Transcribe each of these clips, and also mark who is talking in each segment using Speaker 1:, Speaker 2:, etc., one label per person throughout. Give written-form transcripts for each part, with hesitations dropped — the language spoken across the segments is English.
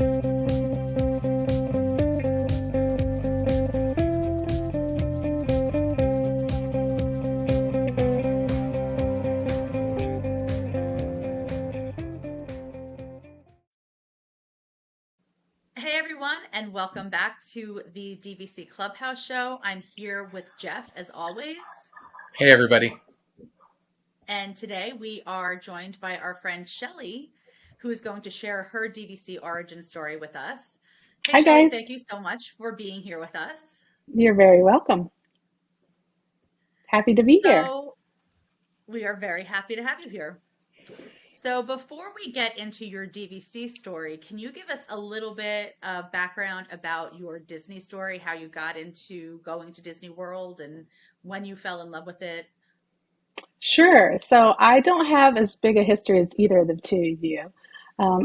Speaker 1: Hey everyone, and welcome back to the DVC Clubhouse show. I'm here with Jeff as always,
Speaker 2: Hey, everybody.
Speaker 1: and today we are joined by our friend Shelly, who is going to share her DVC origin story with us. Hey
Speaker 3: Hi,
Speaker 1: Shelly,
Speaker 3: guys.
Speaker 1: thank you so much for being here with us.
Speaker 3: You're very welcome. Happy to be here.
Speaker 1: So, we are very happy to have you here. So, before we get into your DVC story, can you give us a little bit of background about your Disney story, how you got into going to Disney World and when you fell in love with it?
Speaker 3: Sure. So I don't have as big a history as either of the two of you.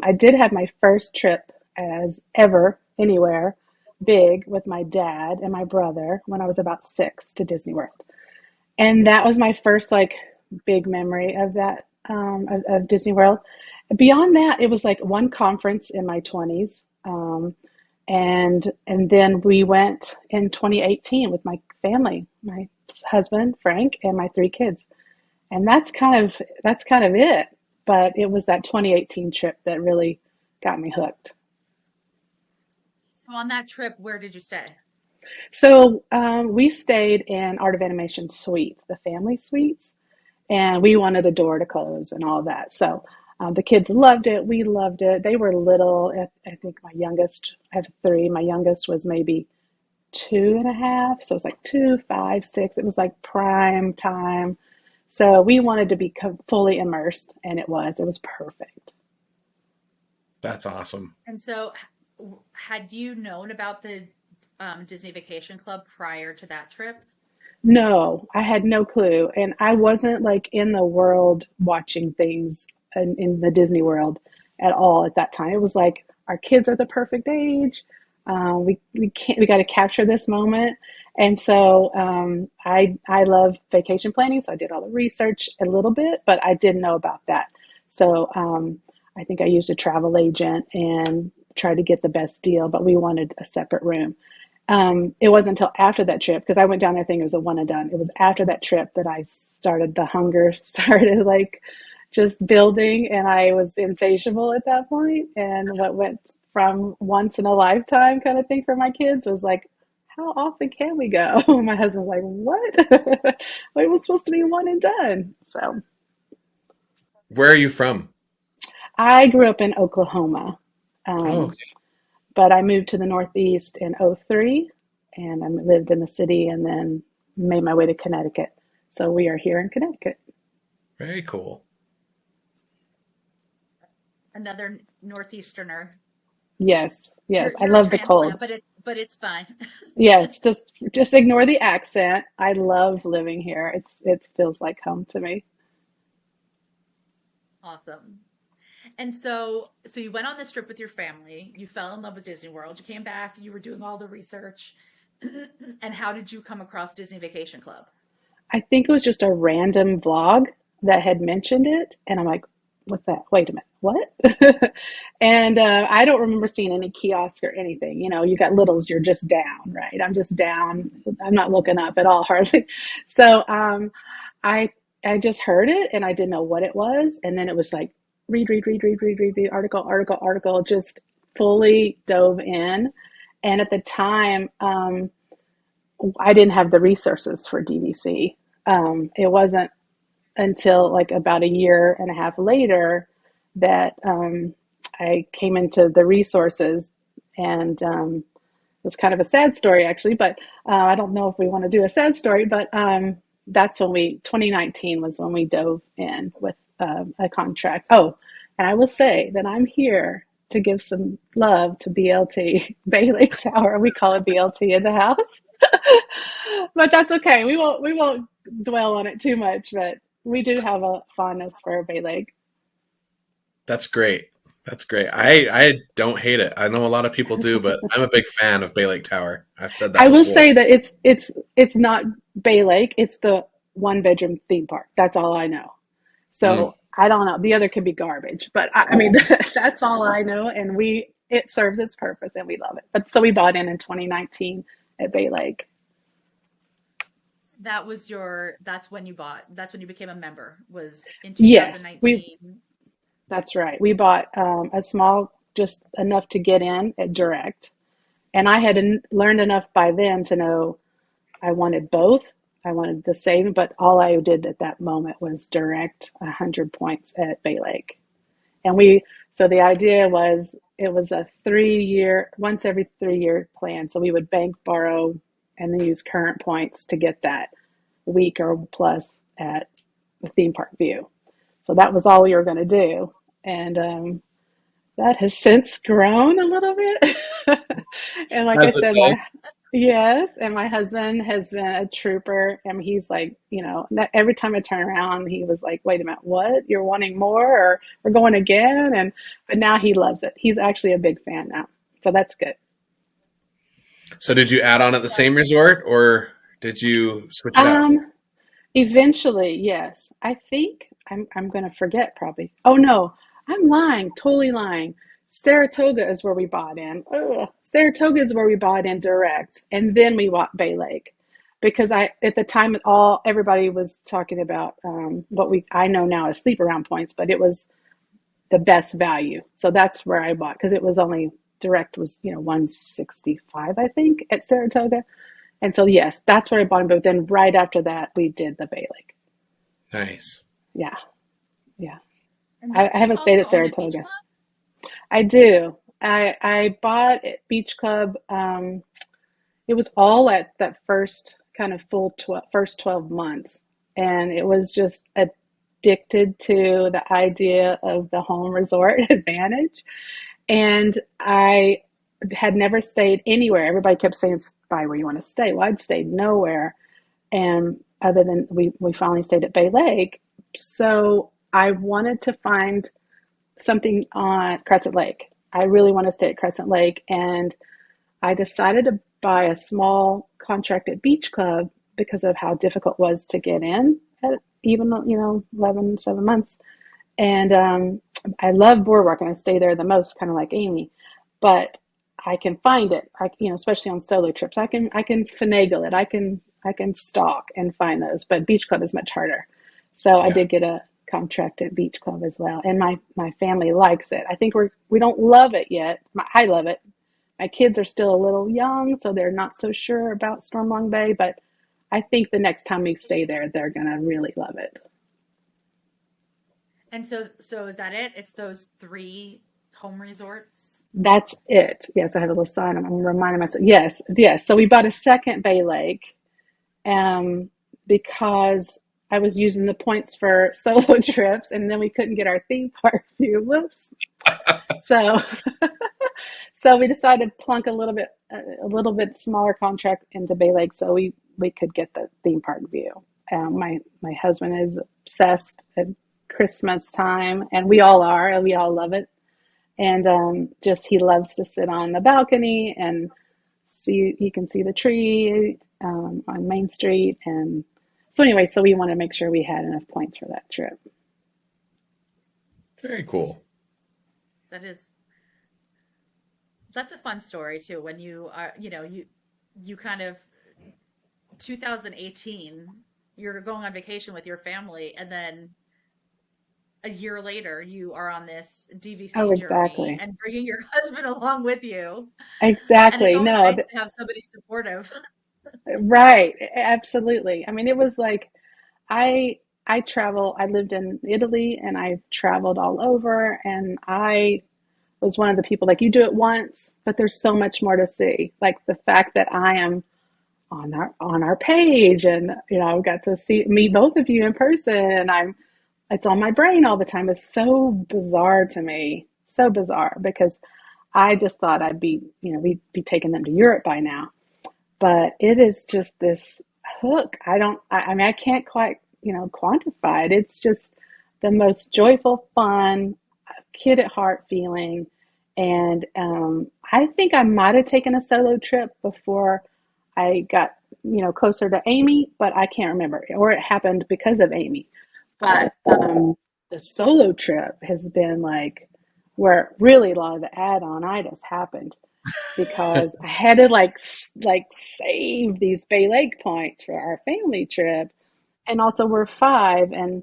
Speaker 3: I did have my first trip as ever anywhere big with my dad and my brother when I was about 6 to Disney World. And that was my first like big memory of that of Disney World. Beyond that, it was like one conference in my 20s. And then we went in 2018 with my family, my husband Frank and my 3 kids, and that's kind of it. But it was that 2018 trip that really got me hooked.
Speaker 1: So, on that trip, where did you stay?
Speaker 3: So we stayed in Art of Animation suites, the family suites, and we wanted a door to close and all that. So the kids loved it. We loved it. They were little. I think my youngest, I have 3. My youngest was maybe 2.5. So it was like 2, 5, 6. It was like prime time. So we wanted to be fully immersed, and it was. It was perfect.
Speaker 2: That's awesome.
Speaker 1: And so, had you known about the Disney Vacation Club prior to that trip?
Speaker 3: No, I had no clue. And I wasn't like in the world watching things in the Disney world at all at that time. It was like our kids are the perfect age. We got to capture this moment. And so I love vacation planning, so I did all the research a little bit, but I didn't know about that. So I think I used a travel agent and tried to get the best deal, but we wanted a separate room. It wasn't until after that trip, because I went down there thinking it was a one and done. It was after that trip that I started, the hunger started like just building, and I was insatiable at that point. And what went from once in a lifetime kind of thing for my kids was like, how often can we go? My husband was like, what? It was supposed to be one and done. So
Speaker 2: Where are you from?
Speaker 3: I grew up in Oklahoma.
Speaker 2: Oh,
Speaker 3: Um,
Speaker 2: okay.
Speaker 3: but I moved to the Northeast in '03, and I lived in the city and then made my way to Connecticut. So we are here in Connecticut.
Speaker 2: Very cool.
Speaker 1: Another Northeasterner.
Speaker 3: Yes, yes. I
Speaker 1: You're a
Speaker 3: love the cold.
Speaker 1: transplant, but it's fine.
Speaker 3: Yes, just ignore the accent. I love living here. It feels like home to me.
Speaker 1: Awesome. And so you went on this trip with your family. You fell in love with Disney World. You came back. You were doing all the research. And how did you come across Disney Vacation Club?
Speaker 3: I think it was just a random vlog that had mentioned it, and I'm like, what's that? Wait a minute, what? And I don't remember seeing any kiosk or anything. You know, you got littles, you're just down, right? I'm just down. I'm not looking up at all, hardly. So I I just heard it, and I didn't know what it was, and then it was like read, article, just fully dove in. And at the time, I didn't have the resources for DVC. It wasn't until like about a year and a half later that I came into the resources, and it was kind of a sad story actually, but I don't know if we want to do a sad story, but that's when 2019 was when we dove in with a contract. Oh, and I will say that I'm here to give some love to BLT, Bay Lake Tower. We call it BLT in the house. But that's okay. We won't dwell on it too much, but we do have a fondness for Bay Lake.
Speaker 2: That's great. That's great. I don't hate it. I know a lot of people do, but I'm a big fan of Bay Lake Tower. I've said
Speaker 3: I
Speaker 2: that
Speaker 3: will
Speaker 2: before.
Speaker 3: say that it's not Bay Lake. It's the one bedroom theme park. That's all I know.
Speaker 2: Mm,
Speaker 3: So I don't know. The other could be garbage, but I mean, that's all I know. And it serves its purpose and we love it. But so we bought in 2019 at Bay Lake.
Speaker 1: That's when that's when you became a member, was in
Speaker 3: Yes,
Speaker 1: 2019.
Speaker 3: that's right. We bought a small, just enough to get in at direct. And I had learned enough by then to know I wanted both. I wanted the same, but all I did at that moment was direct 100 points at Bay Lake. And so the idea was it was a 3-year, once every 3-year plan. So we would bank, borrow, and then use current points to get that week or plus at the theme park view. So that was all we were going to do. And that has since grown a little bit. And like I
Speaker 2: As it
Speaker 3: said,
Speaker 2: does.
Speaker 3: yes, and my husband has been a trooper. And he's like, every time I turn around, he was like, wait a minute, what? You're wanting more, or we're going again? But now he loves it. He's actually a big fan now. So that's good.
Speaker 2: So did you add on at the same resort, or did you switch it out?
Speaker 3: Um, Eventually, yes. I think I'm going to forget probably. Oh no, I'm lying, totally lying. Saratoga is where we bought in. Ugh. Saratoga is where we bought in direct, and then we bought Bay Lake because at the time everybody was talking about what I know now as sleep around points, but it was the best value. So that's where I bought because it was only direct was 165 I think at Saratoga. And so, yes, that's where I bought them. But then right after that, we did the Bay Lake.
Speaker 2: Nice.
Speaker 3: Yeah, yeah.
Speaker 1: And
Speaker 3: I
Speaker 1: don't you
Speaker 3: haven't stayed
Speaker 1: also
Speaker 3: at
Speaker 1: own a beach
Speaker 3: Saratoga.
Speaker 1: club?
Speaker 3: I do. I bought at Beach Club. It was all at that first kind of first 12 months. And it was just addicted to the idea of the home resort advantage. And I had never stayed anywhere. Everybody kept saying, buy where you want to stay. Well, I'd stayed nowhere. And other than we finally stayed at Bay Lake. So I wanted to find something on Crescent Lake. I really want to stay at Crescent Lake. And I decided to buy a small contract at Beach Club because of how difficult it was to get in at even, 7 months. And I love Boardwalk and I stay there the most, kind of like Amy. But I can find it. Especially on solo trips, I can finagle it. I can stalk and find those. But Beach Club is much harder. So I
Speaker 2: Yeah.
Speaker 3: did get a contract at Beach Club as well, and my family likes it. I think we don't love it yet. I love it. My kids are still a little young, so they're not so sure about Stormlong Bay. But I think the next time we stay there, they're gonna really love it.
Speaker 1: And so is that it? It's those three home resorts?
Speaker 3: That's it. Yes, I have a little sign. I'm reminding myself. Yes, yes. So we bought a second Bay Lake, because I was using the points for solo trips, and then we couldn't get our theme park view. Whoops. So, so we decided to plunk a little bit smaller contract into Bay Lake, so we could get the theme park view. My husband is obsessed at Christmas time, and we all are, and we all love it. And just he loves to sit on the balcony and he can see the tree on Main Street. And so anyway, so we want to make sure we had enough points for that trip.
Speaker 2: Very cool.
Speaker 1: That's a fun story too. When you are, you kind of 2018, you're going on vacation with your family, and then a year later, you are on this
Speaker 3: Oh,
Speaker 1: DVC journey
Speaker 3: exactly.
Speaker 1: and bringing your husband along with you. And it's
Speaker 3: Exactly.
Speaker 1: always
Speaker 3: No,
Speaker 1: nice to have somebody supportive.
Speaker 3: right. Absolutely. I mean, it was like I I lived in Italy and I've traveled all over, and I was one of the people like you do it once, but there's so much more to see. Like the fact that I am on our page, and I've got to meet both of you in person, and it's on my brain all the time. It's so bizarre to me. So bizarre because I just thought we'd be taking them to Europe by now. But it is just this hook. I mean, I can't quite, quantify it. It's just the most joyful, fun, kid at heart feeling. And I think I might have taken a solo trip before I got, closer to Amy, but I can't remember. Or it happened because of Amy. But the solo trip has been like where really a lot of the add-on-itis happened because I had to like save these Bay Lake points for our family trip. And also we're five, and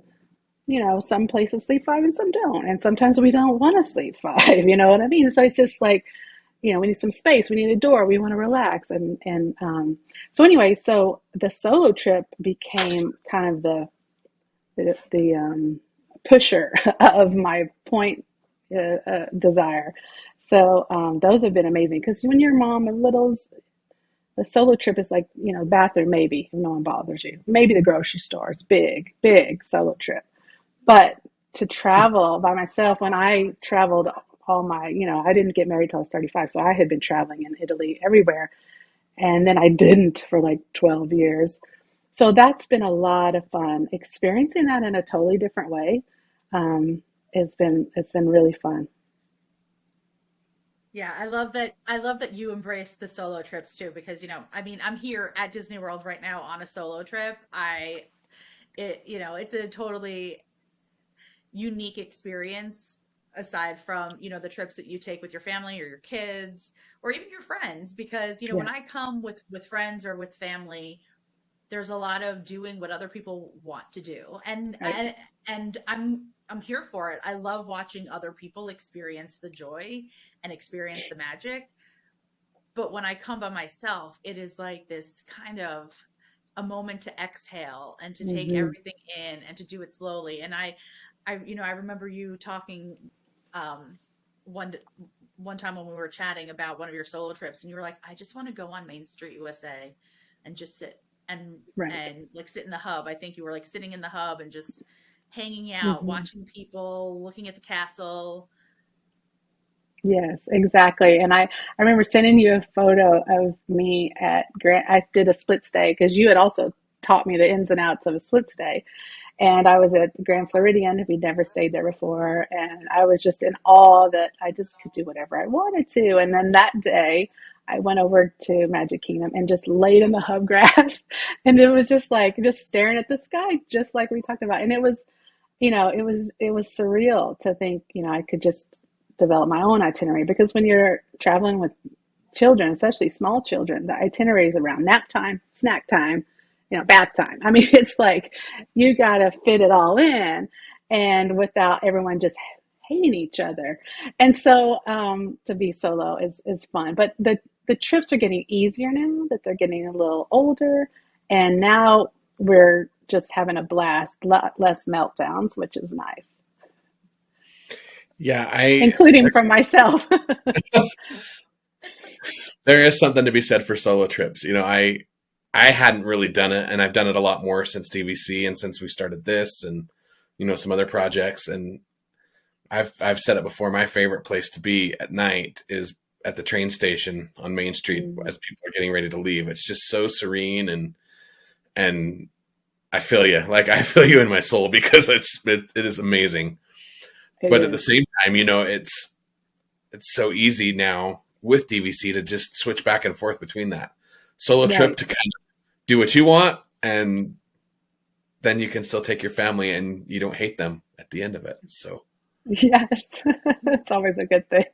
Speaker 3: some places sleep five and some don't. And sometimes we don't want to sleep five, you know what I mean? So it's just like, we need some space, we need a door, we want to relax. And so anyway, so the solo trip became kind of the pusher of my point desire. So those have been amazing because when you're a mom of littles, the solo trip is like, bathroom maybe if no one bothers you. Maybe the grocery store. It's big, big solo trip. But to travel by myself, when I traveled all my, I didn't get married till I was 35, so I had been traveling in Italy everywhere. And then I didn't for like 12 years. So that's been a lot of fun. Experiencing that in a totally different way it's been really fun.
Speaker 1: Yeah, I love that. I love that you embrace the solo trips too, because I mean, I'm here at Disney World right now on a solo trip. It's a totally unique experience aside from, the trips that you take with your family or your kids or even your friends, because,
Speaker 3: Yeah,
Speaker 1: when I come with friends or with family, there's a lot of doing what other people want to do. And
Speaker 3: right.
Speaker 1: and I'm here for it. I love watching other people experience the joy and experience the magic. But when I come by myself, it is like this kind of a moment to exhale and to take
Speaker 3: Hmm.
Speaker 1: everything in and to do it slowly. And I remember you talking um, one one time when we were chatting about one of your solo trips, and you were like, I just want to go on Main Street USA and just sit and
Speaker 3: Right.
Speaker 1: and like sit in the hub. I think you were like sitting in the hub and just hanging out,
Speaker 3: Hmm.
Speaker 1: watching the people, looking at the castle.
Speaker 3: Yes, exactly. And I remember sending you a photo of me at Grant. I did a split stay because you had also taught me the ins and outs of a split stay. And I was at Grand Floridian. We'd never stayed there before. And I was just in awe that I just could do whatever I wanted to. And then that day, I went over to Magic Kingdom and just laid in the hub grass. And it was just like, just staring at the sky, just like we talked about. And it was, it was surreal to think, I could just develop my own itinerary because when you're traveling with children, especially small children, the itinerary is around nap time, snack time, bath time. I mean, it's like you got to fit it all in and without everyone just hating each other. And so to be solo is fun. But the trips are getting easier now that they're getting a little older. And now we're just having a blast, lot less meltdowns, which is nice,
Speaker 2: Yeah, I
Speaker 3: including from myself.
Speaker 2: there is something to be said for solo trips. I hadn't really done it, and I've done it a lot more since DVC and since we started this, and some other projects. And I've said it before. My favorite place to be at night is at the train station on Main Street
Speaker 3: Mm,
Speaker 2: as people are getting ready to leave. It's just so serene, and I feel you. Like I feel you in my soul because it is amazing.
Speaker 3: it
Speaker 2: But at the
Speaker 3: is.
Speaker 2: same time, it's so easy now with DVC to just switch back and forth between that solo trip
Speaker 3: Right.
Speaker 2: to kind of do what you want, and then you can still take your family and you don't hate them at the end of it. So
Speaker 3: Yes. It's always a good thing.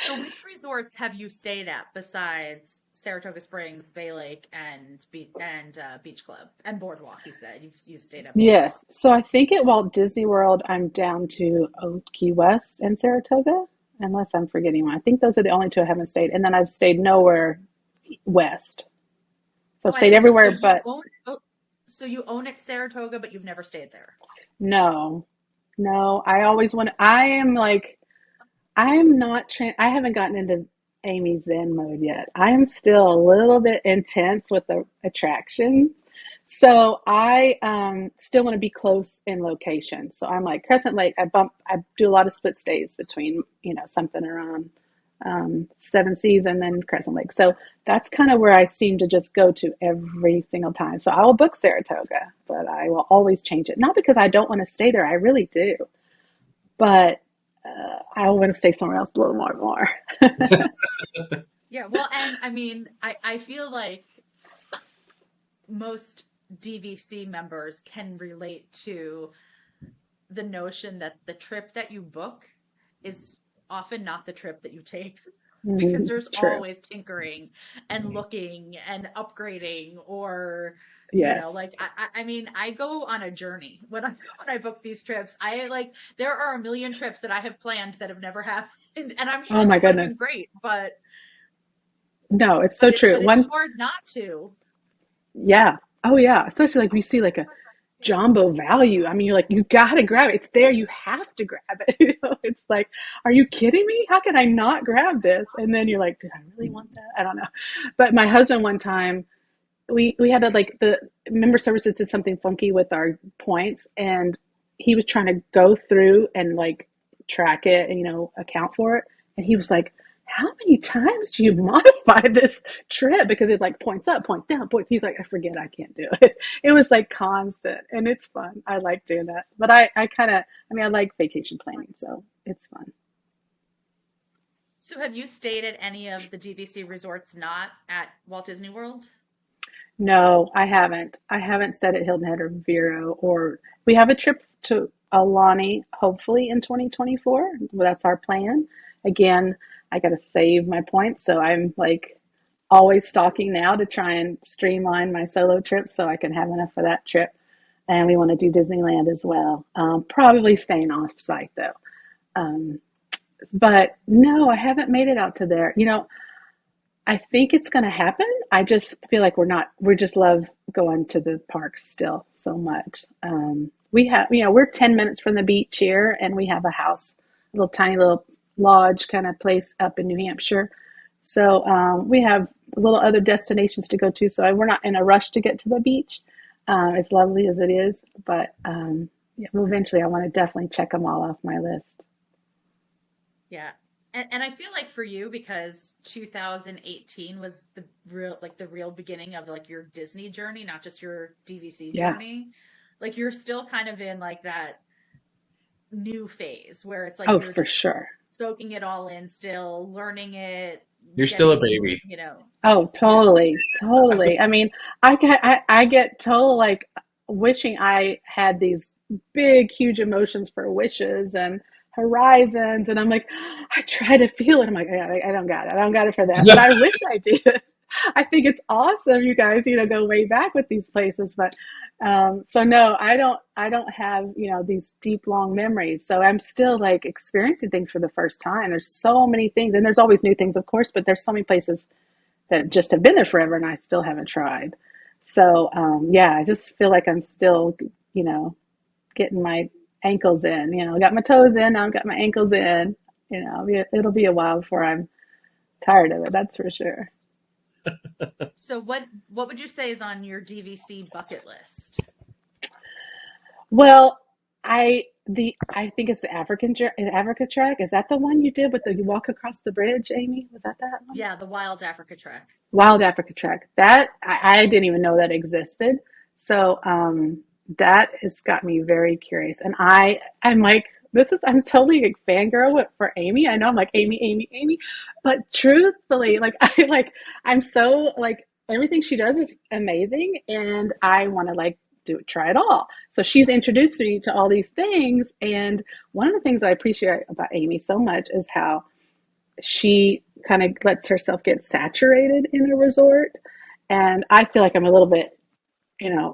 Speaker 1: So, which resorts have you stayed at besides Saratoga Springs, Bay Lake, and Beach Club and Boardwalk? You said you've stayed at Boardwalk.
Speaker 3: Yes. So I think at Walt Disney World, I'm down to Key West and Saratoga, unless I'm forgetting one. I think those are the only two I haven't stayed. And then I've stayed nowhere west. So
Speaker 1: Oh,
Speaker 3: I've
Speaker 1: I
Speaker 3: stayed
Speaker 1: didn't know.
Speaker 3: everywhere but
Speaker 1: So you own it Saratoga, but you've never stayed there.
Speaker 3: no. No, I always want I am like I am not I haven't gotten into Amy Zen mode yet. I am still a little bit intense with the attractions. So I still want to be close in location. So I'm like Crescent Lake, I do a lot of split stays between, something around Seven Seas and then Crescent Lake. So that's kind of where I seem to just go to every single time. So I will book Saratoga, but I will always change it. Not because I don't want to stay there, I really do. But I want to stay somewhere else a little more.
Speaker 1: Yeah, well, and I mean, I feel like most DVC members can relate to the notion that the trip that you book is often not the trip that you take because
Speaker 3: Mhm.
Speaker 1: there's
Speaker 3: True.
Speaker 1: always tinkering and looking and upgrading or
Speaker 3: Yes.
Speaker 1: like I mean I go on a journey when I when I book these trips. I like there are a million trips that I have planned that have never happened and I'm
Speaker 3: Oh
Speaker 1: sure
Speaker 3: my
Speaker 1: they would have been
Speaker 3: goodness.
Speaker 1: great, but
Speaker 3: No, it's so true.
Speaker 1: it's
Speaker 3: One,
Speaker 1: hard not to.
Speaker 3: yeah. Oh yeah. Especially like we see like a jumbo value. I mean, you're like, you gotta grab it. It's there. You have to grab it. It's like, are you kidding me? How can I not grab this? And then you're like, did I really want that? I don't know. But my husband one time, we had to like the member services did something funky with our points, and he was trying to go through and like track it and account for it, and he was like, how many times do you modify this trip, because it like points up, points down, points. He's like, I forget, I can't do it. It was like constant, and it's fun. I like doing that, but I kind of, I mean, I like vacation planning, so it's fun.
Speaker 1: So have you stayed at any of the DVC resorts not at Walt Disney World?
Speaker 3: No, I haven't. I haven't stayed at Hilton Head or Vero, or we have a trip to Alani hopefully in 2024. Well, that's our plan. Again, I got to save my points, so I'm like always stalking now to try and streamline my solo trips so I can have enough for that trip. And we want to do Disneyland as well. Probably staying off site though. Um, but no, I haven't made it out to there. I think it's going to happen. I just feel like we just love going to the parks still so much. We have, we're 10 minutes from the beach here, and we have a house, a little tiny little lodge kind of place up in New Hampshire. So we have little other destinations to go to. So we're not in a rush to get to the beach, as lovely as it is. But yeah, well, eventually I want to definitely check them all off my list.
Speaker 1: Yeah. And I feel like for you, because 2018 was the real beginning of like your Disney journey, not just your DVC
Speaker 3: Yeah.
Speaker 1: journey. Like you're still kind of in like that new phase where it's like
Speaker 3: Oh,
Speaker 1: you're
Speaker 3: for
Speaker 1: just
Speaker 3: sure.
Speaker 1: soaking it all in, still learning it,
Speaker 2: You're still a
Speaker 1: getting,
Speaker 2: baby.
Speaker 3: Oh,
Speaker 1: yeah.
Speaker 3: totally, totally. I mean, I get total like wishing I had these big, huge emotions for wishes and horizons, and I'm like, I try to feel it. I'm like, I don't got it. I don't got it for that, but I wish I did. I think it's awesome, you guys. Go way back with these places, but so no, I don't. I don't have these deep, long memories. So I'm still like experiencing things for the first time. There's so many things, and there's always new things, of course. But there's so many places that just have been there forever, and I still haven't tried. So yeah, I just feel like I'm still, you know, getting my ankles in. I got my toes in, now I've got my ankles in. It'll be a while before I'm tired of it. That's for sure.
Speaker 1: So what would you say is on your DVC bucket list?
Speaker 3: Well, I think it's the Africa track. Is that the one you did with the you walk across the bridge, Amy? Was that one?
Speaker 1: Yeah, the Wild Africa Trek.
Speaker 3: Wild Africa track. That I didn't even know that existed. So that has got me very curious. And I'm like, I'm totally a fangirl for Amy. I know I'm like Amy, Amy, Amy, but truthfully, like I'm so like everything she does is amazing, and I want to like try it all. So she's introduced me to all these things, and one of the things I appreciate about Amy so much is how she kind of lets herself get saturated in a resort. And I feel like I'm a little bit,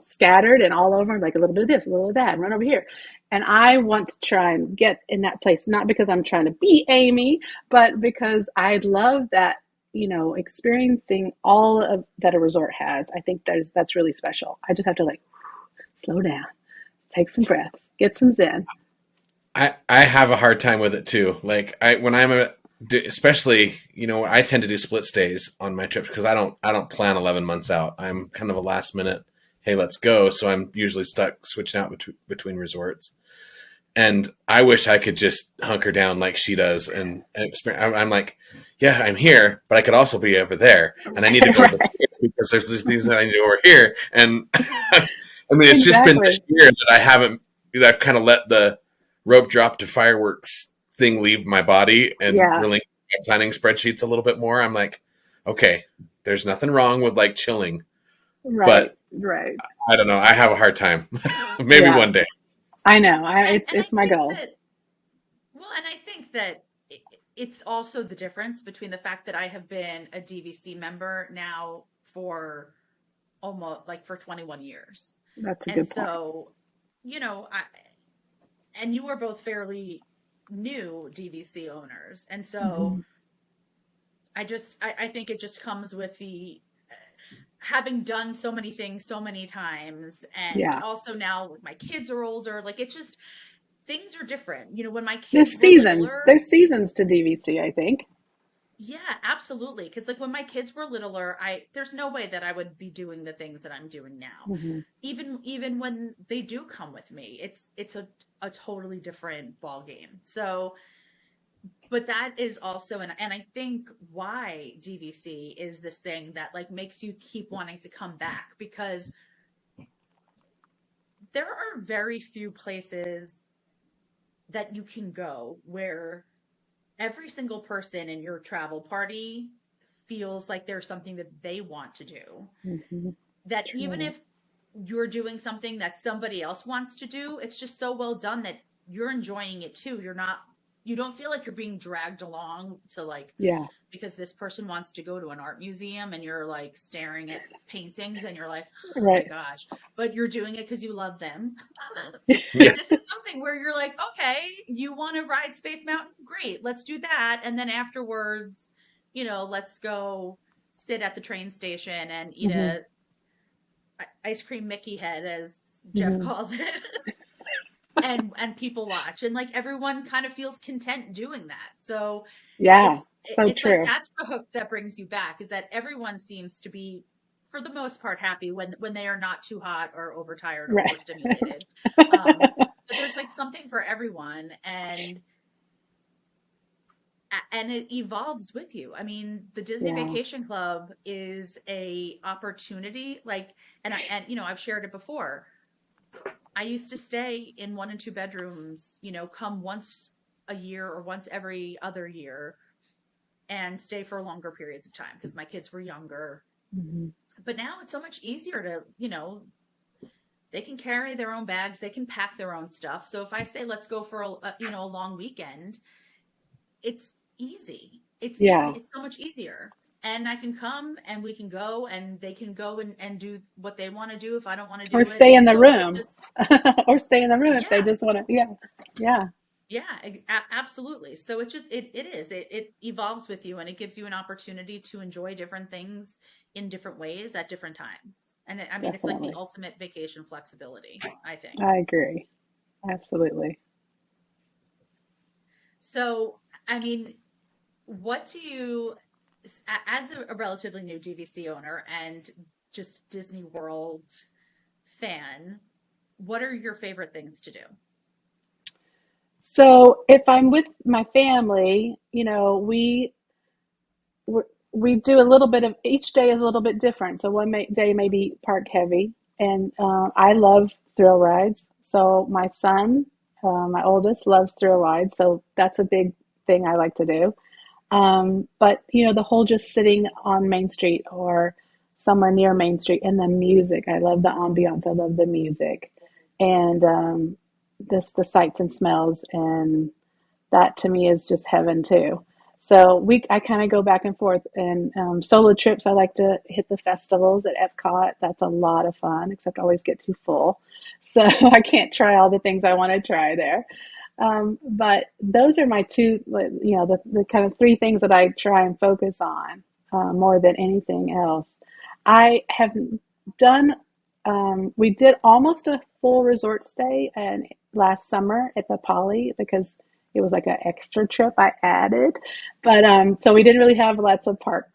Speaker 3: scattered and all over, like a little bit of this, a little of that, run over here. And I want to try and get in that place, not because I'm trying to be Amy, but because I love that, experiencing all of that a resort has. I think that's really special. I just have to like slow down, take some breaths, get some zen.
Speaker 2: I have a hard time with it too. Like when especially I tend to do split stays on my trips because I don't plan 11 months out. I'm kind of a last minute, hey, let's go. So I'm usually stuck switching out between resorts. And I wish I could just hunker down like she does and experience. I'm like, yeah, I'm here, but I could also be over there, and I need to go over
Speaker 3: Right.
Speaker 2: here because there's these things that I need to do over here. And I mean, it's just been this
Speaker 3: Exactly.
Speaker 2: year that I've kind of let the rope drop to fireworks thing leave my body and
Speaker 3: Yeah.
Speaker 2: really my planning spreadsheets a little bit more. I'm like, okay, there's nothing wrong with like chilling,
Speaker 3: Right.
Speaker 2: but
Speaker 3: Right.
Speaker 2: I don't know. I have a hard time. Maybe
Speaker 3: Yeah.
Speaker 2: one day.
Speaker 3: I know.
Speaker 1: And I
Speaker 3: It's my
Speaker 1: think
Speaker 3: goal.
Speaker 1: that, well, and I think that it's also the difference between the fact that I have been a DVC member now for almost like for 21 years.
Speaker 3: That's a
Speaker 1: And
Speaker 3: good point.
Speaker 1: so, you know, and you are both fairly new DVC owners. And so
Speaker 3: Hmm.
Speaker 1: I think it just comes with the having done so many things so many times. And
Speaker 3: Yeah.
Speaker 1: also now my kids are older, like it just, things are different. You know, when my
Speaker 3: There's
Speaker 1: kids were
Speaker 3: seasons.
Speaker 1: littler,
Speaker 3: There's seasons to DVC, I think.
Speaker 1: yeah, absolutely. Because like when my kids were littler, there's no way that I would be doing the things that I'm doing now.
Speaker 3: Hmm.
Speaker 1: Even when they do come with me, it's a totally different ball game. So, but that is also, and I think why DVC is this thing that like makes you keep wanting to come back, because there are very few places that you can go where every single person in your travel party feels like there's something that they want to do.
Speaker 3: Hmm.
Speaker 1: That even
Speaker 3: True.
Speaker 1: if you're doing something that somebody else wants to do, it's just so well done that you're enjoying it too. You don't feel like you're being dragged along to like,
Speaker 3: Yeah.
Speaker 1: because this person wants to go to an art museum and you're like staring at paintings and you're like, oh my
Speaker 3: Right.
Speaker 1: gosh, but you're doing it because you love them.
Speaker 2: Yeah.
Speaker 1: This is something where you're like, okay, you want to ride Space Mountain? Great, let's do that. And then afterwards, let's go sit at the train station and eat
Speaker 3: Hmm.
Speaker 1: a ice cream Mickey head, as Jeff
Speaker 3: Hmm.
Speaker 1: calls it. And people watch, and like everyone kind of feels content doing that. So
Speaker 3: Yeah.
Speaker 1: it's
Speaker 3: So
Speaker 1: it's like
Speaker 3: true.
Speaker 1: that's the hook that brings you back, is that everyone seems to be, for the most part, happy when they are not too hot or overtired or
Speaker 3: Right.
Speaker 1: overstimulated. But there's like something for everyone, and it evolves with you. I mean, the Disney
Speaker 3: Yeah.
Speaker 1: Vacation Club is a opportunity, like, and I've shared it before. I used to stay in 1 and 2 bedrooms, come once a year or once every other year, and stay for longer periods of time because my kids were younger.
Speaker 3: Hmm.
Speaker 1: But now it's so much easier to, they can carry their own bags, they can pack their own stuff. So if I say let's go for a long weekend, it's easy. It's easy.
Speaker 3: Yeah.
Speaker 1: It's so much easier. And I can come and we can go, and they can go and do what they want to do if I don't want to
Speaker 3: Or
Speaker 1: do it.
Speaker 3: stay in
Speaker 1: And
Speaker 3: the
Speaker 1: so it
Speaker 3: room.
Speaker 1: just,
Speaker 3: Or stay in the room if they
Speaker 1: yeah,
Speaker 3: just want to. Yeah. Yeah.
Speaker 1: yeah, absolutely. So it evolves with you, and it gives you an opportunity to enjoy different things in different ways at different times. And I mean, it's like the
Speaker 3: Definitely.
Speaker 1: ultimate vacation flexibility, I think.
Speaker 3: I agree. Absolutely.
Speaker 1: So, I mean, what do you, as a relatively new DVC owner and just Disney World fan, what are your favorite things to do?
Speaker 3: So if I'm with my family, we do a little bit of each day is a little bit different. So day may be park heavy, and I love thrill rides. So my son, my oldest, loves thrill rides. So that's a big thing I like to do. But the whole just sitting on Main Street or somewhere near Main Street, and the music. I love the ambiance. I love the music, and the sights and smells, and that to me is just heaven too. So I kind of go back and forth, and solo trips. I like to hit the festivals at Epcot. That's a lot of fun, except I always get too full, so I can't try all the things I want to try there. But those are my two, the kind of three things that I try and focus on more than anything else. I have done, we did almost a full resort stay and last summer at the Poly because it was like an extra trip I added. But so we didn't really have lots of park,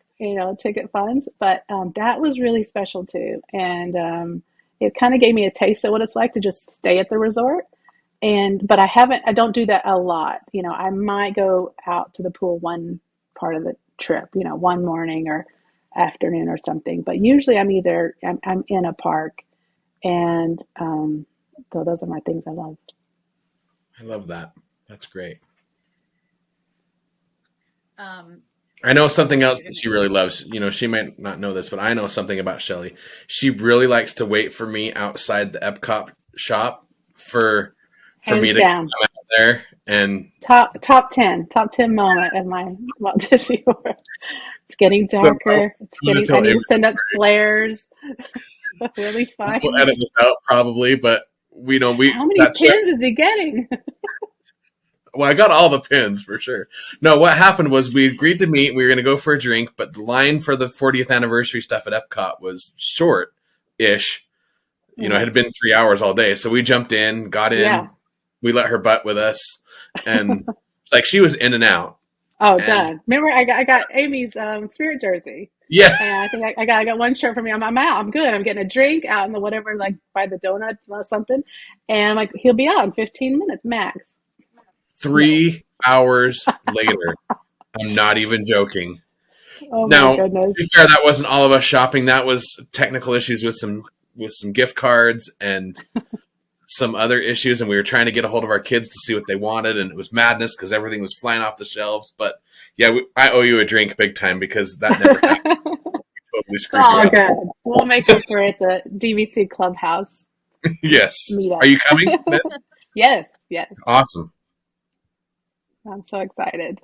Speaker 3: ticket funds, but that was really special too. And it kind of gave me a taste of what it's like to just stay at the resort. But I don't do that a lot. I might go out to the pool one part of the trip, one morning or afternoon or something. But usually I'm in a park, and so those are my things I love.
Speaker 2: I love that. That's great.
Speaker 1: Um,
Speaker 2: I know something
Speaker 1: oh,
Speaker 2: else
Speaker 1: you're
Speaker 2: that
Speaker 1: gonna,
Speaker 2: she really loves. She might not know this, but I know something about Shelly. She really likes to wait for me outside the Epcot shop for for me
Speaker 3: Hands
Speaker 2: to
Speaker 3: down.
Speaker 2: come out there and
Speaker 3: Top 10 moment of my Walt Disney World. It's getting
Speaker 2: so
Speaker 3: darker.
Speaker 2: I'm gonna
Speaker 3: I
Speaker 2: tell
Speaker 3: need to
Speaker 2: Amy,
Speaker 3: send up flares. Will he
Speaker 2: we'll
Speaker 3: find?
Speaker 2: edit this out probably, but we know
Speaker 3: How many
Speaker 2: that's it.
Speaker 3: pins is he getting?
Speaker 2: Well, I got all the pins for sure. No, what happened was we agreed to meet. We were going to go for a drink, but the line for the 40th anniversary stuff at Epcot was short-ish. You know, it had been 3 hours all day, so we jumped in, got
Speaker 3: Yeah.
Speaker 2: in. We let her butt with us, and like she was in and out.
Speaker 3: Oh,
Speaker 2: And
Speaker 3: done. Remember, I got Amy's Spirit jersey,
Speaker 2: yeah,
Speaker 3: and I think I got one shirt for me. I'm out. I'm good. I'm getting a drink out in the whatever, like by the donut or something, and I'm like, he'll be out in 15 minutes max. No.
Speaker 2: 3 hours later. I'm not even joking.
Speaker 3: Oh my
Speaker 2: Now, to
Speaker 3: goodness.
Speaker 2: be fair, that wasn't all of us shopping. That was technical issues with some gift cards and some other issues, and we were trying to get a hold of our kids to see what they wanted, and it was madness because everything was flying off the shelves. But yeah, I owe you a drink big time because that never happened. We totally
Speaker 3: It's
Speaker 2: screwed you
Speaker 3: all
Speaker 2: up.
Speaker 3: good. We'll make up for it at the DVC Clubhouse
Speaker 2: Yes. Are
Speaker 3: meetup.
Speaker 2: you coming, then?
Speaker 3: Yes, yes.
Speaker 2: Awesome.
Speaker 3: I'm so excited.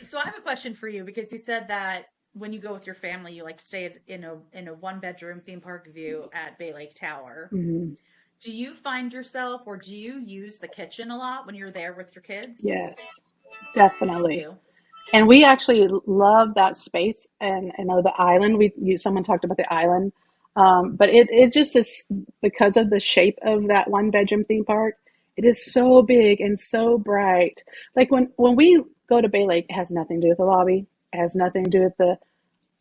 Speaker 1: So I have a question for you because you said that when you go with your family, you like to stay in a one bedroom theme park view at Bay Lake Tower.
Speaker 3: Mhm.
Speaker 1: Do you find yourself or do you use the kitchen a lot when you're there with your kids?
Speaker 3: Yes,
Speaker 1: You
Speaker 3: definitely.
Speaker 1: do.
Speaker 3: And we actually love that space. And I know the island, someone talked about the island. But it just is because of the shape of that one bedroom theme park. It is so big and so bright. Like when we go to Bay Lake, it has nothing to do with the lobby. It has nothing to do with the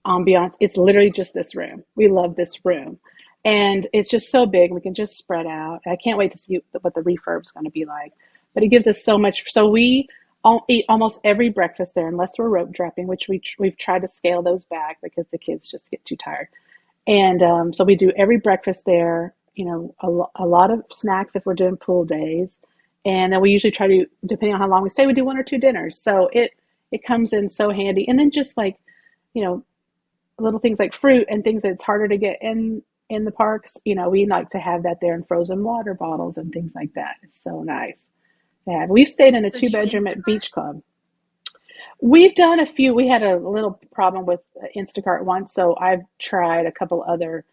Speaker 3: ambiance. It's literally just this room. We love this room. And it's just so big. We can just spread out. I can't wait to see what the refurb's going to be like. But it gives us so much. So we all eat almost every breakfast there, unless we're rope dropping, which we've tried to scale those back because the kids just get too tired. And so we do every breakfast there. You know, a lot of snacks if we're doing pool days, and then we usually try to, depending on how long we stay, we do one or two dinners. So it comes in so handy. And then just like, you know, little things like fruit and things that's harder to get in the parks. You know, we like to have that there in frozen water bottles and things like that. It's so nice. Yeah, we've stayed in a
Speaker 1: So
Speaker 3: two
Speaker 1: do you
Speaker 3: bedroom at
Speaker 1: Instacart?
Speaker 3: Beach Club. We've done a few. We had a little problem with Instacart once, so I've tried a couple other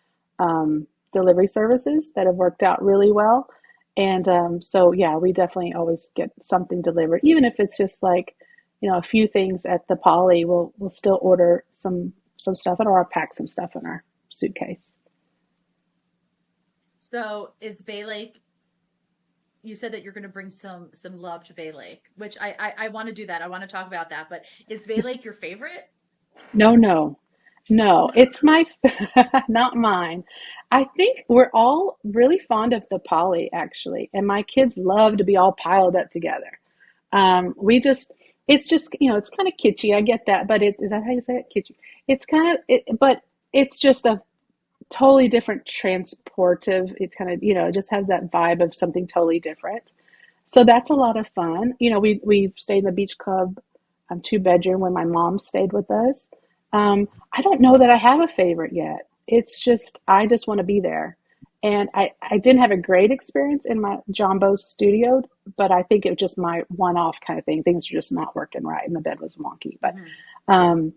Speaker 3: delivery services that have worked out really well. And so, yeah, we definitely always get something delivered, even if it's just like, you know, a few things at the Poly. We'll still order some stuff in, or I'll pack some stuff in our suitcase.
Speaker 1: So is Bay Lake, you said that you're going to bring some love to Bay Lake, which I want to do that. I want to talk about that. But is Bay Lake your favorite?
Speaker 3: No, no, no. It's my, not mine. I think we're all really fond of the Poly, actually, and my kids love to be all piled up together. We just, it's just, you know, it's kind of kitschy. I get that, but is that how you say it? Kitschy. It's kind of, but it's just a totally different transportive. It kind of, you know, it just has that vibe of something totally different. So that's a lot of fun. You know, we stayed in the beach club, two bedroom when my mom stayed with us. I don't know that I have a favorite yet. It's just I just want to be there. And I didn't have a great experience in my Jumbo studio, but I think it was just my one-off kind of thing. Things are just not working right, and the bed was wonky. But
Speaker 1: Hmm.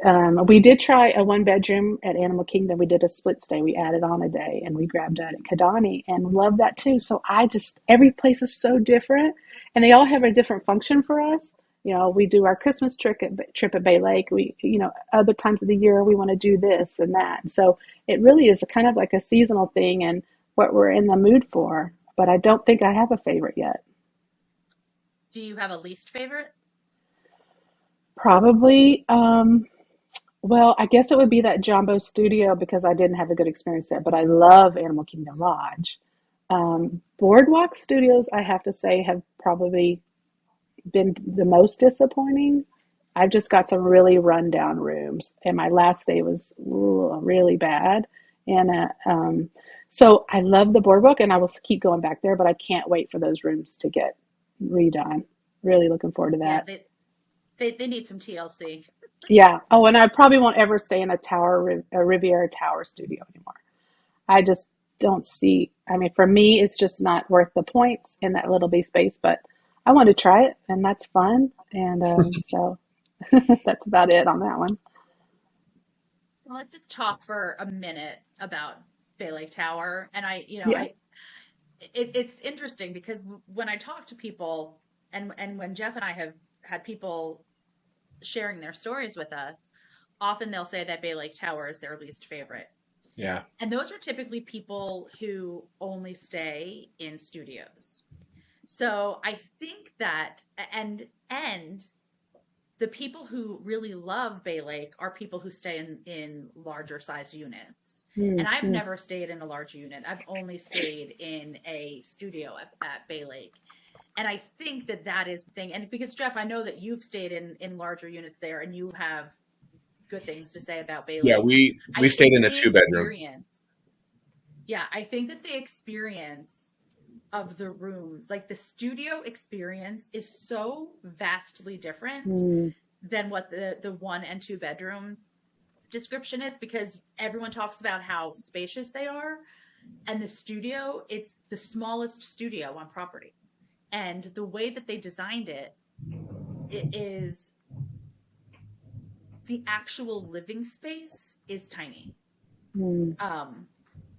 Speaker 3: um, we did try a one bedroom at Animal Kingdom. We did a split stay. We added on a day and we grabbed that at Kidani and loved that too. So every place is so different and they all have a different function for us. You know, we do our Christmas trip at Bay Lake. We, you know, other times of the year we want to do this and that. So it really is a kind of like a seasonal thing and what we're in the mood for. But I don't think I have a favorite yet.
Speaker 1: Do you have a least favorite?
Speaker 3: Probably. Well, I guess it would be that Jumbo Studio because I didn't have a good experience there, but I love Animal Kingdom Lodge. Boardwalk Studios, I have to say, have probably been the most disappointing. I've just got some really rundown rooms, and my last day was really bad. And so I love the Boardwalk, and I will keep going back there, but I can't wait for those rooms to get redone. Really looking forward to
Speaker 1: Yeah,
Speaker 3: that.
Speaker 1: they need some TLC.
Speaker 3: Yeah. Oh, and I probably won't ever stay in a Riviera Tower studio anymore. I just don't see, I mean, for me, it's just not worth the points in that little bee space, but I want to try it and that's fun. And so that's about it on that one.
Speaker 1: So let's just talk for a minute about Bay Lake Tower. And
Speaker 3: Yeah.
Speaker 1: it's interesting because when I talk to people, and when Jeff and I have had people sharing their stories with us, often they'll say that Bay Lake Tower is their least favorite.
Speaker 2: Yeah.
Speaker 1: And those are typically people who only stay in studios. So I think that, and the people who really love Bay Lake are people who stay in larger size units. And I've
Speaker 3: Mm-hmm.
Speaker 1: never stayed in a large unit. I've only stayed in a studio at Bay Lake. And I think that that is the thing. And because Jeff, I know that you've stayed in larger units there and you have good things to say about Bay
Speaker 2: Yeah,
Speaker 1: Lake. I
Speaker 2: we stayed
Speaker 1: think
Speaker 2: in a
Speaker 1: the
Speaker 2: 2 bedroom.
Speaker 1: experience, yeah, I think that the experience of the rooms, like the studio experience is so vastly different
Speaker 3: Mm,
Speaker 1: than what the 1 and 2 bedroom description is, because everyone talks about how spacious they are, and the studio, it's the smallest studio on property. And the way that they designed it is the actual living space is tiny.
Speaker 3: mm,
Speaker 1: Um,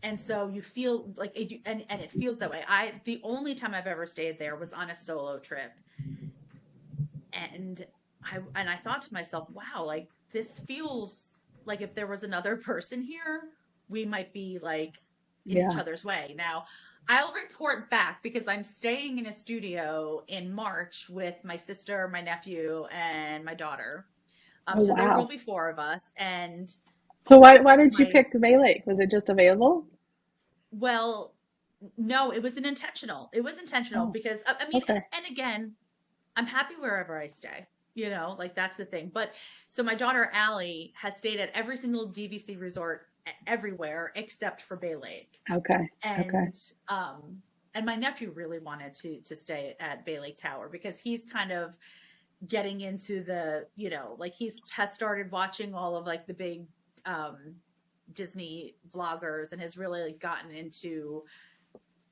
Speaker 1: and so you feel like it, and it feels that way. The only time I've ever stayed there was on a solo trip, and I thought to myself, wow, like this feels like if there was another person here, we might be like in each
Speaker 3: yeah.
Speaker 1: other's way. Now, I'll report back because I'm staying in a studio in March with my sister, my nephew, and my daughter.
Speaker 3: Oh,
Speaker 1: So there will
Speaker 3: wow.
Speaker 1: be four of us, and
Speaker 3: So why did you
Speaker 1: my
Speaker 3: pick the Bay Lake? Was it just available?
Speaker 1: well, no, it was an intentional. It was intentional
Speaker 3: Oh,
Speaker 1: because I mean,
Speaker 3: okay.
Speaker 1: and again, I'm happy wherever I stay. Like that's the thing. But so my daughter Allie has stayed at every single DVC resort everywhere except for Bay Lake.
Speaker 3: Okay. Okay.
Speaker 1: And and my nephew really wanted to stay at Bay Lake Tower because he's kind of getting into like he's has started watching all of like the big um Disney vloggers and has really like gotten into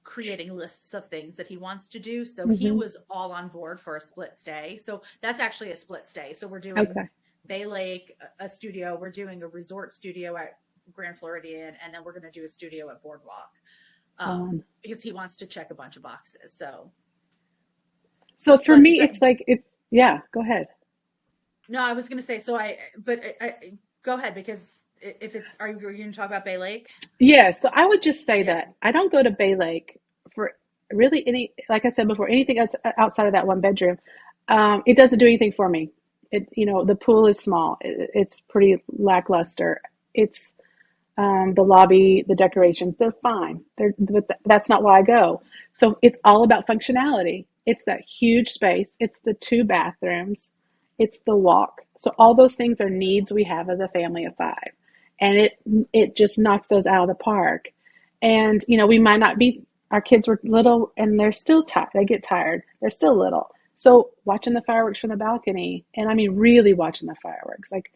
Speaker 1: creating lists of things that he wants to do. So he
Speaker 3: Mm-hmm.
Speaker 1: was all on board for a split stay. So that's actually a split stay. So we're doing
Speaker 3: Okay.
Speaker 1: Bay Lake, a studio. We're doing a resort studio at Grand Floridian, and then we're going to do a studio at Boardwalk
Speaker 3: Fun.
Speaker 1: because he wants to check a bunch of boxes. So,
Speaker 3: So for
Speaker 1: but
Speaker 3: me, it's like it's yeah. Go ahead.
Speaker 1: no, I was going to say, so but go ahead because if it's, are you going to talk about Bay Lake?
Speaker 3: Yeah. So I would just say
Speaker 1: Yeah.
Speaker 3: that I don't go to Bay Lake for really any, like I said before, anything else outside of that one bedroom. It doesn't do anything for me. The pool is small. It's pretty lackluster. It's the lobby, the decorations, they're fine. But that's not why I go. So it's all about functionality. It's that huge space. It's the two bathrooms. It's the walk. So all those things are needs we have as a family of five, and it just knocks those out of the park. And we might not be. Our kids were little, and they're still tired. They get tired. They're still little. So watching the fireworks from the balcony, and I mean really watching the fireworks, like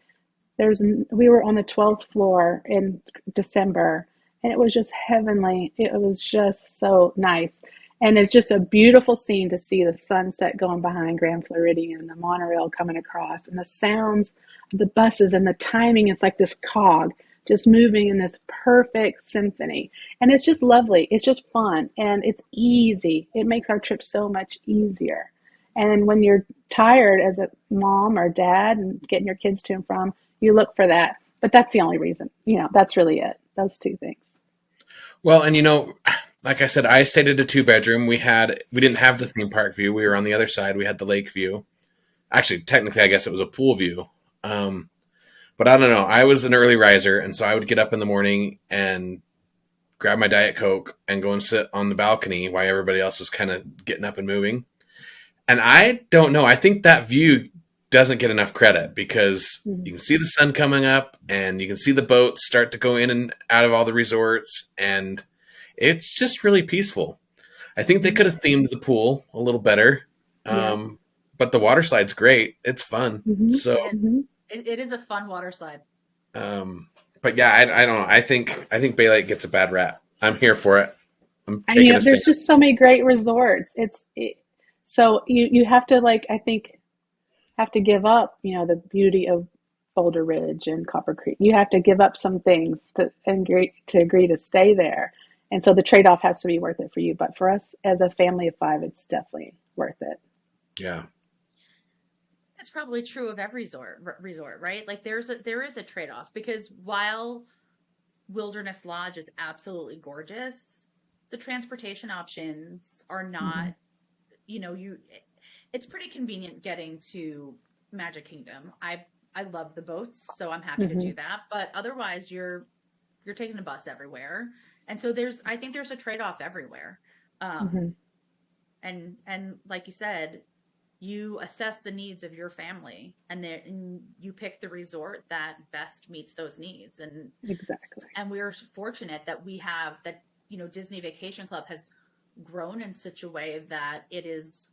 Speaker 3: we were on the 12th floor in December, and it was just heavenly. It was just so nice. And it's just a beautiful scene to see the sunset going behind Grand Floridian and the monorail coming across and the sounds of the buses and the timing. It's like this cog just moving in this perfect symphony. And it's just lovely. It's just fun and it's easy. It makes our trip so much easier. And when you're tired as a mom or dad and getting your kids to and from, you look for that. But that's the only reason. That's really it. Those two things.
Speaker 2: Well, and like I said, I stayed at a 2 bedroom. We didn't have the theme park view. We were on the other side. We had the lake view. Actually, technically, I guess it was a pool view. But I don't know. I was an early riser, and so I would get up in the morning and grab my Diet Coke and go and sit on the balcony while everybody else was kind of getting up and moving. And I don't know. I think that view doesn't get enough credit because
Speaker 3: Mm-hmm.
Speaker 2: you can see the sun coming up and you can see the boats start to go in and out of all the resorts, and it's just really peaceful. I think they could have themed the pool a little better.
Speaker 3: Yeah.
Speaker 2: But the water slide's great. It's fun.
Speaker 3: Mm-hmm.
Speaker 2: So,
Speaker 1: It is.
Speaker 3: Mm-hmm.
Speaker 1: It is a fun water slide.
Speaker 2: but yeah, I don't know. I think Bay Lake gets a bad rap. I'm here for it. I'm
Speaker 3: And
Speaker 2: taking a stand.
Speaker 3: there's just so many great resorts. So you have to, like, I think, have to give up, the beauty of Boulder Ridge and Copper Creek. You have to give up some things to agree to stay there. And so the trade-off has to be worth it for you. But for us as a family of five, it's definitely worth it.
Speaker 2: Yeah.
Speaker 1: That's probably true of every resort, right? Like there is a trade-off because while Wilderness Lodge is absolutely gorgeous, the transportation options are
Speaker 3: Mm-hmm.
Speaker 1: not, you it's pretty convenient getting to Magic Kingdom. I love the boats, so I'm happy to
Speaker 3: Mm-hmm.
Speaker 1: do that, but otherwise you're taking a bus everywhere. And so I think there's a trade-off everywhere.
Speaker 3: Mm-hmm.
Speaker 1: Um and like you said, you assess the needs of your family and you pick the resort that best meets those needs.
Speaker 3: Exactly.
Speaker 1: And we're fortunate that we have that, Disney Vacation Club has grown in such a way that it is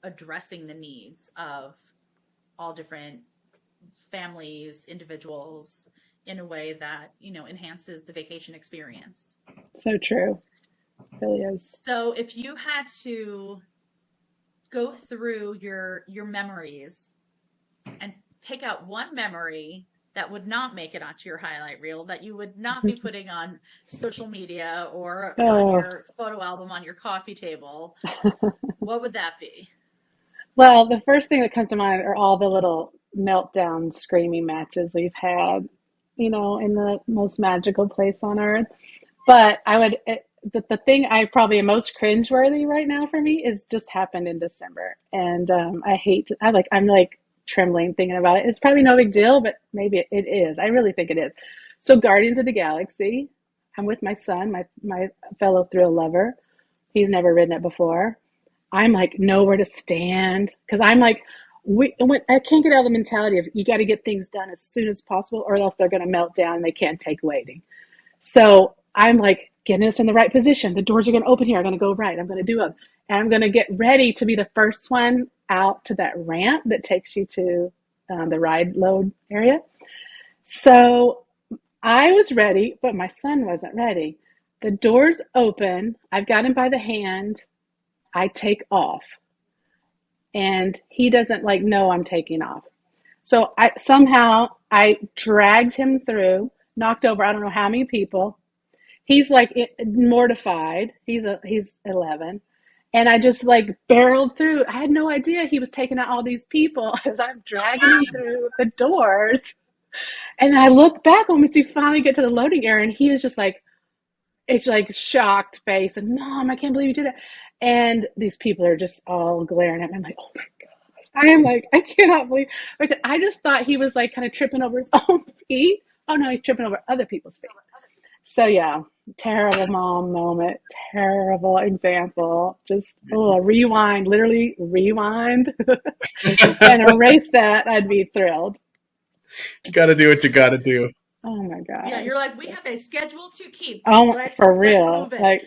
Speaker 1: addressing the needs of all different families, individuals, in a way that, enhances the vacation experience.
Speaker 3: So true. It really is.
Speaker 1: So if you had to go through your memories and pick out one memory that would not make it onto your highlight reel, that you would not be putting on social media or on
Speaker 3: Oh,
Speaker 1: your photo album on your coffee table, what would that be?
Speaker 3: well, the first thing that comes to mind are all the little meltdown screaming matches we've had, in the most magical place on earth. But the thing I probably am most cringeworthy right now for me is just happened in December, and I'm like trembling thinking about it. It's probably no big deal, but maybe it is. I really think it is. So, Guardians of the Galaxy. I'm with my son, my fellow thrill lover. He's never ridden it before. I'm like nowhere to stand because I'm like, I can't get out of the mentality of you got to get things done as soon as possible, or else they're going to melt down and they can't take waiting. So I'm like getting us in the right position. The doors are going to open here. I'm going to go right. I'm going to do it. And I'm going to get ready to be the first one out to that ramp that takes you to the ride load area. So I was ready, but my son wasn't ready. The doors open. I've got him by the hand. I take off. And he doesn't like know I'm taking off. So I dragged him through, knocked over I don't know how many people. He's like mortified. He's 11, and I just like barreled through. I had no idea he was taking out all these people as I'm dragging him through the doors. And I look back when we finally get to the loading area, and he is just like, it's like shocked face, and Mom, I can't believe you did that. And these people are just all glaring at me. I'm like, oh my gosh. I am like, I cannot believe, because I just thought he was like kind of tripping over his own feet. Oh no, he's tripping over other people's feet. So yeah, terrible mom moment, terrible example. Just rewind, literally rewind and erase that. I'd be thrilled.
Speaker 2: You got to do what you got to do.
Speaker 3: Oh my
Speaker 1: Yeah,
Speaker 3: gosh.
Speaker 1: you're like, we have a schedule to keep.
Speaker 3: Oh,
Speaker 1: Let's
Speaker 3: for
Speaker 1: let's
Speaker 3: real.
Speaker 1: move it.
Speaker 3: Like,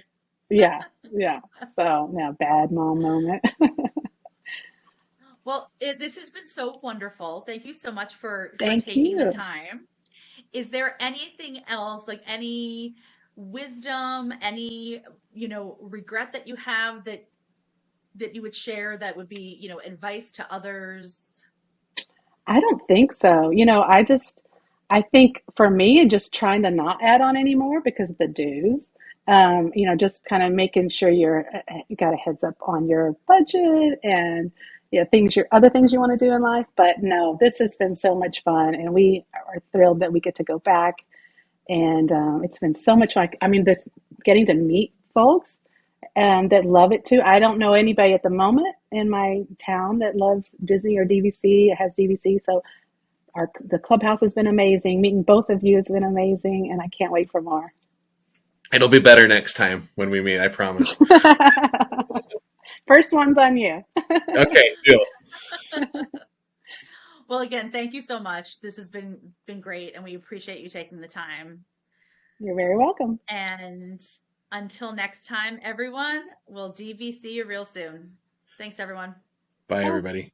Speaker 3: yeah, yeah. So yeah, bad mom moment.
Speaker 1: Well, this has been so wonderful. Thank you so much for
Speaker 3: Thank
Speaker 1: taking the
Speaker 3: you.
Speaker 1: time. Is there anything else, like any wisdom, any, regret that you have that you would share that would be, advice to others?
Speaker 3: I don't think so. I think for me, just trying to not add on anymore because of the dues. Just kind of making sure you got a heads up on your budget and other things you want to do in life. But no, this has been so much fun, and we are thrilled that we get to go back. And it's been so much fun. I mean, this getting to meet folks that love it too. I don't know anybody at the moment in my town that loves Disney or DVC, has DVC. So the clubhouse has been amazing. Meeting both of you has been amazing, and I can't wait for more.
Speaker 2: It'll be better next time when we meet, I promise.
Speaker 3: First one's on you.
Speaker 2: Okay, deal.
Speaker 1: Well, again, thank you so much. This has been great, and we appreciate you taking the time.
Speaker 3: You're very welcome.
Speaker 1: And until next time, everyone, we'll DVC you real soon. Thanks, everyone.
Speaker 2: Bye,
Speaker 3: Bye.
Speaker 2: everybody.